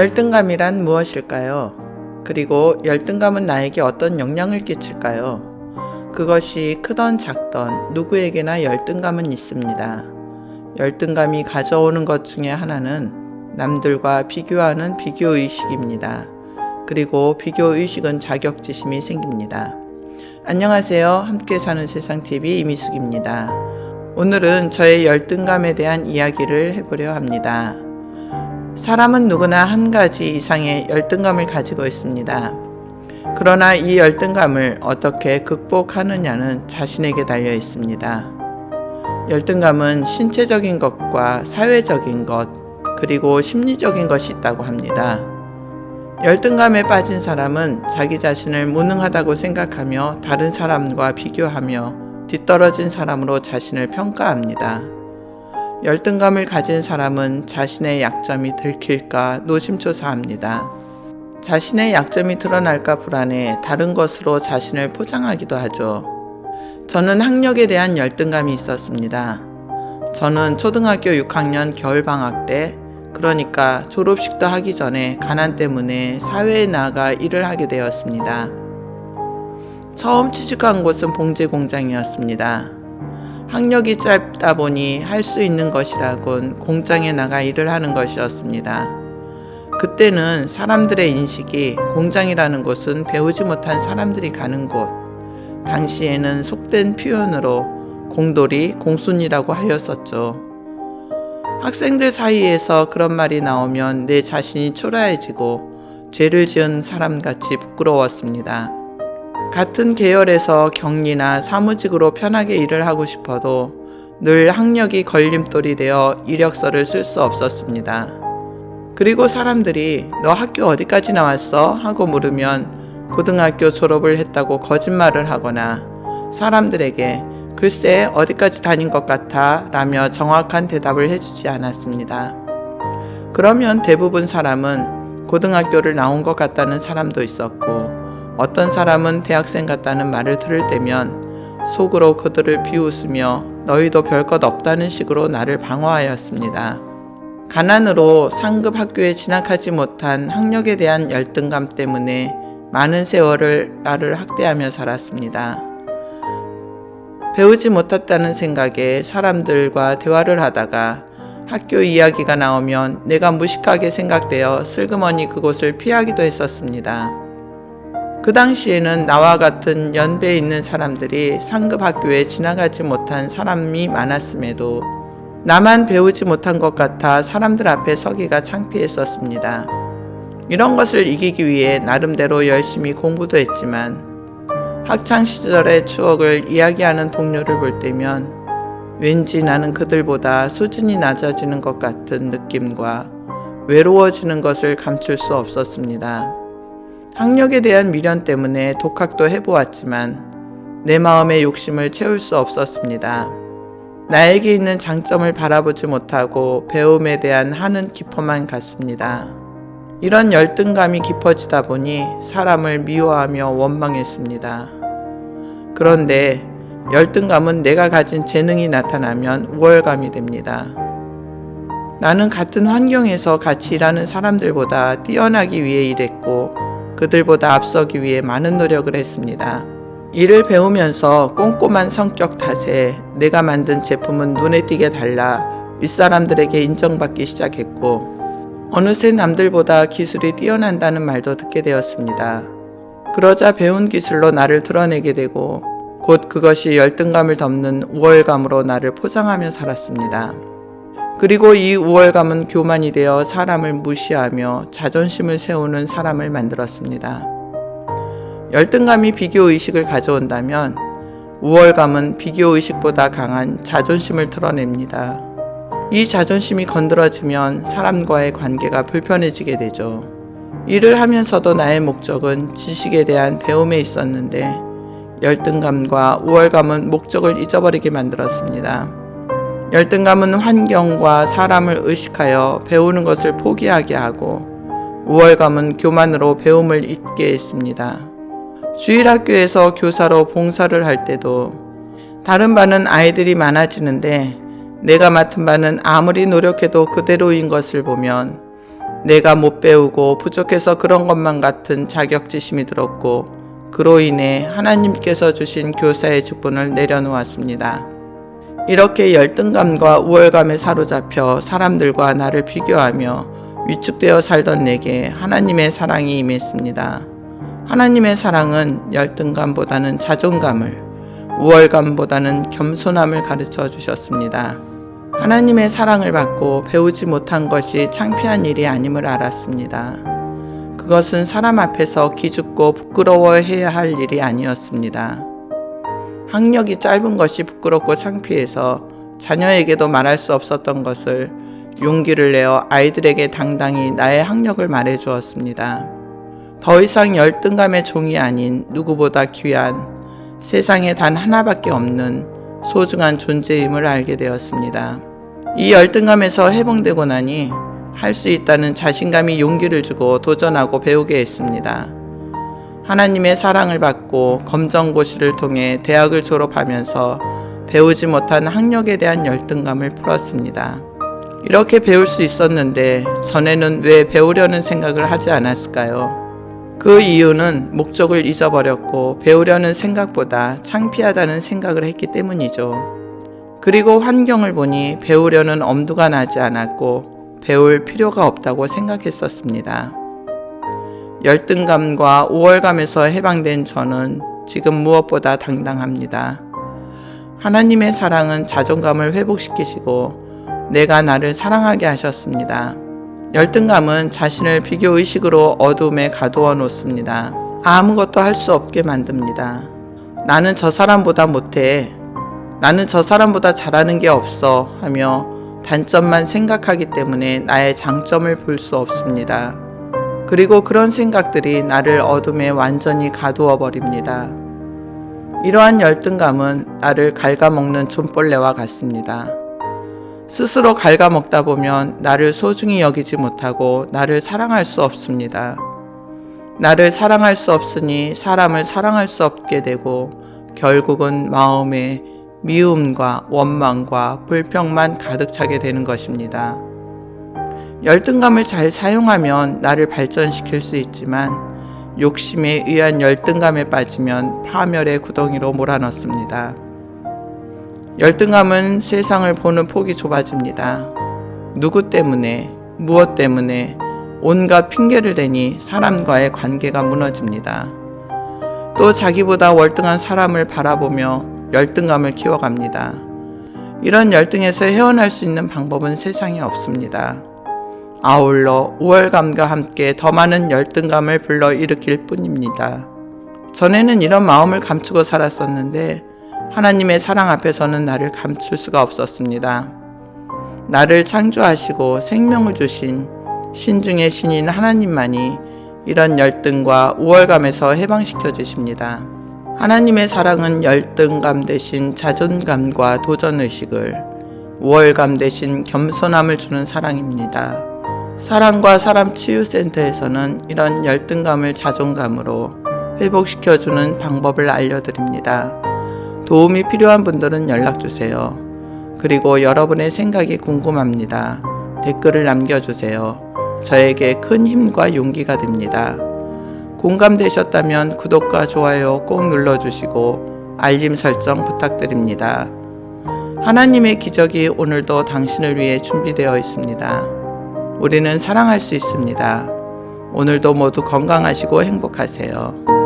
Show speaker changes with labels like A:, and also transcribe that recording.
A: 열등감이란 무엇일까요? 그리고 열등감은 나에게 어떤 영향을 끼칠까요? 그것이 크던 작던 누구에게나 열등감은 있습니다. 열등감이 가져오는 것 중에 하나는 남들과 비교하는 비교의식입니다. 그리고 비교의식은 자격지심이 생깁니다. 안녕하세요. 함께 사는 세상TV 이미숙입니다. 오늘은 저의 열등감에 대한 이야기를 해보려 합니다. 사람은 누구나 한 가지 이상의 열등감을 가지고 있습니다. 그러나 이 열등감을 어떻게 극복하느냐는 자신에게 달려 있습니다. 열등감은 신체적인 것과 사회적인 것, 그리고 심리적인 것이 있다고 합니다. 열등감에 빠진 사람은 자기 자신을 무능하다고 생각하며 다른 사람과 비교하며 뒤떨어진 사람으로 자신을 평가합니다. 열등감을 가진 사람은 자신의 약점이 들킬까 노심초사합니다. 자신의 약점이 드러날까 불안해 다른 것으로 자신을 포장하기도 하죠. 저는 학력에 대한 열등감이 있었습니다. 저는 초등학교 6학년 겨울방학 때, 그러니까 졸업식도 하기 전에 가난 때문에 사회에 나가 일을 하게 되었습니다. 처음 취직한 곳은 봉제 공장이었습니다. 학력이 짧다 보니 할 수 있는 것이라곤 공장에 나가 일을 하는 것이었습니다. 그때는 사람들의 인식이 공장이라는 곳은 배우지 못한 사람들이 가는 곳, 당시에는 속된 표현으로 공돌이, 공순이라고 하였었죠. 학생들 사이에서 그런 말이 나오면 내 자신이 초라해지고 죄를 지은 사람같이 부끄러웠습니다. 같은 계열에서 격리나 사무직으로 편하게 일을 하고 싶어도 늘 학력이 걸림돌이 되어 이력서를 쓸 수 없었습니다. 그리고 사람들이 너 학교 어디까지 나왔어? 하고 물으면 고등학교 졸업을 했다고 거짓말을 하거나 사람들에게 글쎄 어디까지 다닌 것 같아 라며 정확한 대답을 해주지 않았습니다. 그러면 대부분 사람은 고등학교를 나온 것 같다는 사람도 있었고 어떤 사람은 대학생 같다는 말을 들을 때면 속으로 그들을 비웃으며 너희도 별것 없다는 식으로 나를 방어하였습니다. 가난으로 상급 학교에 진학하지 못한 학력에 대한 열등감 때문에 많은 세월을 나를 학대하며 살았습니다. 배우지 못했다는 생각에 사람들과 대화를 하다가 학교 이야기가 나오면 내가 무식하게 생각되어 슬그머니 그곳을 피하기도 했었습니다. 그 당시에는 나와 같은 연배에 있는 사람들이 상급 학교에 지나가지 못한 사람이 많았음에도 나만 배우지 못한 것 같아 사람들 앞에 서기가 창피했었습니다. 이런 것을 이기기 위해 나름대로 열심히 공부도 했지만 학창시절의 추억을 이야기하는 동료를 볼 때면 왠지 나는 그들보다 수준이 낮아지는 것 같은 느낌과 외로워지는 것을 감출 수 없었습니다. 학력에 대한 미련 때문에 독학도 해보았지만 내 마음의 욕심을 채울 수 없었습니다. 나에게 있는 장점을 바라보지 못하고 배움에 대한 한은 깊어만 갔습니다. 이런 열등감이 깊어지다 보니 사람을 미워하며 원망했습니다. 그런데 열등감은 내가 가진 재능이 나타나면 우월감이 됩니다. 나는 같은 환경에서 같이 일하는 사람들보다 뛰어나기 위해 일했고 그들보다 앞서기 위해 많은 노력을 했습니다. 일을 배우면서 꼼꼼한 성격 탓에 내가 만든 제품은 눈에 띄게 달라 윗사람들에게 인정받기 시작했고 어느새 남들보다 기술이 뛰어난다는 말도 듣게 되었습니다. 그러자 배운 기술로 나를 드러내게 되고 곧 그것이 열등감을 덮는 우월감으로 나를 포장하며 살았습니다. 그리고 이 우월감은 교만이 되어 사람을 무시하며 자존심을 세우는 사람을 만들었습니다. 열등감이 비교의식을 가져온다면 우월감은 비교의식보다 강한 자존심을 드러냅니다. 이 자존심이 건드러지면 사람과의 관계가 불편해지게 되죠. 일을 하면서도 나의 목적은 지식에 대한 배움에 있었는데 열등감과 우월감은 목적을 잊어버리게 만들었습니다. 열등감은 환경과 사람을 의식하여 배우는 것을 포기하게 하고 우월감은 교만으로 배움을 잊게 했습니다. 주일학교에서 교사로 봉사를 할 때도 다른 반은 아이들이 많아지는데 내가 맡은 반은 아무리 노력해도 그대로인 것을 보면 내가 못 배우고 부족해서 그런 것만 같은 자격지심이 들었고 그로 인해 하나님께서 주신 교사의 직분을 내려놓았습니다. 이렇게 열등감과 우월감에 사로잡혀 사람들과 나를 비교하며 위축되어 살던 내게 하나님의 사랑이 임했습니다. 하나님의 사랑은 열등감보다는 자존감을, 우월감보다는 겸손함을 가르쳐 주셨습니다. 하나님의 사랑을 받고 배우지 못한 것이 창피한 일이 아님을 알았습니다. 그것은 사람 앞에서 기죽고 부끄러워해야 할 일이 아니었습니다. 학력이 짧은 것이 부끄럽고 창피해서 자녀에게도 말할 수 없었던 것을 용기를 내어 아이들에게 당당히 나의 학력을 말해 주었습니다. 더 이상 열등감의 종이 아닌 누구보다 귀한, 세상에 단 하나밖에 없는 소중한 존재임을 알게 되었습니다. 이 열등감에서 해방되고 나니 할 수 있다는 자신감이 용기를 주고 도전하고 배우게 했습니다. 하나님의 사랑을 받고 검정고시를 통해 대학을 졸업하면서 배우지 못한 학력에 대한 열등감을 풀었습니다. 이렇게 배울 수 있었는데 전에는 왜 배우려는 생각을 하지 않았을까요? 그 이유는 목적을 잊어버렸고 배우려는 생각보다 창피하다는 생각을 했기 때문이죠. 그리고 환경을 보니 배우려는 엄두가 나지 않았고 배울 필요가 없다고 생각했었습니다. 열등감과 우월감에서 해방된 저는 지금 무엇보다 당당합니다. 하나님의 사랑은 자존감을 회복시키시고 내가 나를 사랑하게 하셨습니다. 열등감은 자신을 비교의식으로 어둠에 가두어 놓습니다. 아무것도 할 수 없게 만듭니다. 나는 저 사람보다 못해. 나는 저 사람보다 잘하는 게 없어 하며 단점만 생각하기 때문에 나의 장점을 볼 수 없습니다. 그리고 그런 생각들이 나를 어둠에 완전히 가두어 버립니다. 이러한 열등감은 나를 갉아먹는 존벌레와 같습니다. 스스로 갉아먹다 보면 나를 소중히 여기지 못하고 나를 사랑할 수 없습니다. 나를 사랑할 수 없으니 사람을 사랑할 수 없게 되고 결국은 마음에 미움과 원망과 불평만 가득 차게 되는 것입니다. 열등감을 잘 사용하면 나를 발전시킬 수 있지만 욕심에 의한 열등감에 빠지면 파멸의 구덩이로 몰아넣습니다. 열등감은 세상을 보는 폭이 좁아집니다. 누구 때문에, 무엇 때문에 온갖 핑계를 대니 사람과의 관계가 무너집니다. 또 자기보다 월등한 사람을 바라보며 열등감을 키워갑니다. 이런 열등에서 헤어날 수 있는 방법은 세상에 없습니다. 아울러 우월감과 함께 더 많은 열등감을 불러일으킬 뿐입니다. 전에는 이런 마음을 감추고 살았었는데 하나님의 사랑 앞에서는 나를 감출 수가 없었습니다. 나를 창조하시고 생명을 주신 신중의 신인 하나님만이 이런 열등과 우월감에서 해방시켜 주십니다. 하나님의 사랑은 열등감 대신 자존감과 도전의식을, 우월감 대신 겸손함을 주는 사랑입니다. 사랑과 사람 치유센터에서는 이런 열등감을 자존감으로 회복시켜주는 방법을 알려드립니다. 도움이 필요한 분들은 연락주세요. 그리고 여러분의 생각이 궁금합니다. 댓글을 남겨주세요. 저에게 큰 힘과 용기가 됩니다. 공감되셨다면 구독과 좋아요 꼭 눌러주시고 알림 설정 부탁드립니다. 하나님의 기적이 오늘도 당신을 위해 준비되어 있습니다. 우리는 사랑할 수 있습니다. 오늘도 모두 건강하시고 행복하세요.